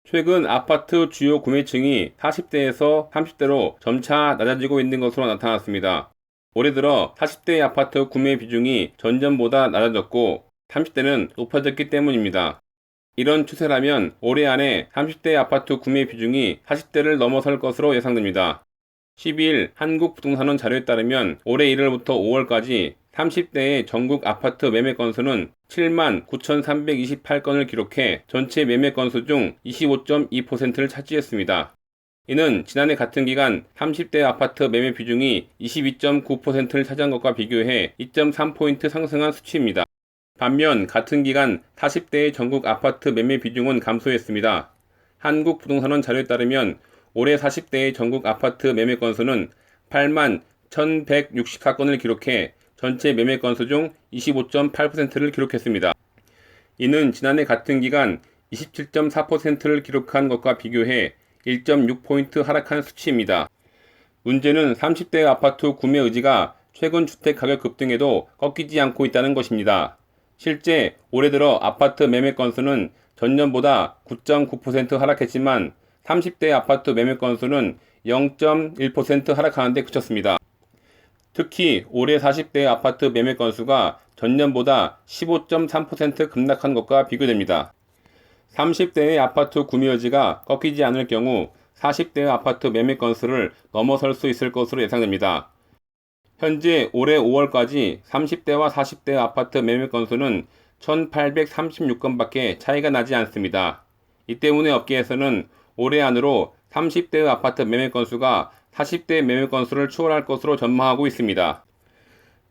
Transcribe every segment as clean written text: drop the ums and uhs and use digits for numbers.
최근 아파트 주요 구매층이 40대에서 30대로 점차 낮아지고 있는 것으로 나타났습니다. 올해 들어 40대 아파트 구매 비중이 전년보다 낮아졌고 30대는 높아졌기 때문입니다. 이런 추세라면 올해 안에 30대 아파트 구매 비중이 40대를 넘어설 것으로 예상됩니다. 12일 한국부동산원 자료에 따르면 올해 1월부터 5월까지 30대의 전국 아파트 매매 건수는 7만 9,328건을 기록해 전체 매매 건수 중 25.2%를 차지했습니다. 이는 지난해 같은 기간 30대 아파트 매매 비중이 22.9%를 차지한 것과 비교해 2.3포인트 상승한 수치입니다. 반면 같은 기간 40대의 전국 아파트 매매 비중은 감소했습니다. 한국부동산원 자료에 따르면 올해 40대의 전국 아파트 매매 건수는 8만 1,164건을 기록해 전체 매매 건수 중 25.8%를 기록했습니다. 이는 지난해 같은 기간 27.4%를 기록한 것과 비교해 1.6포인트 하락한 수치입니다. 문제는 30대 아파트 구매 의지가 최근 주택 가격 급등에도 꺾이지 않고 있다는 것입니다. 실제 올해 들어 아파트 매매 건수는 전년보다 9.9% 하락했지만 30대 아파트 매매 건수는 0.1% 하락하는 데 그쳤습니다. 특히 올해 40대 아파트 매매 건수가 전년보다 15.3% 급락한 것과 비교됩니다. 30대의 아파트 구매 의지가 꺾이지 않을 경우 40대의 아파트 매매 건수를 넘어설 수 있을 것으로 예상됩니다. 현재 올해 5월까지 30대와 40대 아파트 매매 건수는 1,836건밖에 차이가 나지 않습니다. 이 때문에 업계에서는 올해 안으로 30대의 아파트 매매 건수가 40대 매매 건수를 추월할 것으로 전망하고 있습니다.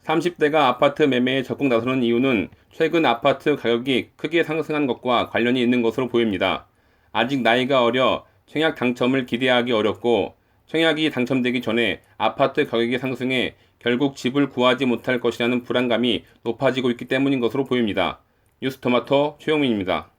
30대가 아파트 매매에 적극 나서는 이유는 최근 아파트 가격이 크게 상승한 것과 관련이 있는 것으로 보입니다. 아직 나이가 어려 청약 당첨을 기대하기 어렵고 청약이 당첨되기 전에 아파트 가격이 상승해 결국 집을 구하지 못할 것이라는 불안감이 높아지고 있기 때문인 것으로 보입니다. 뉴스토마토 최용민입니다.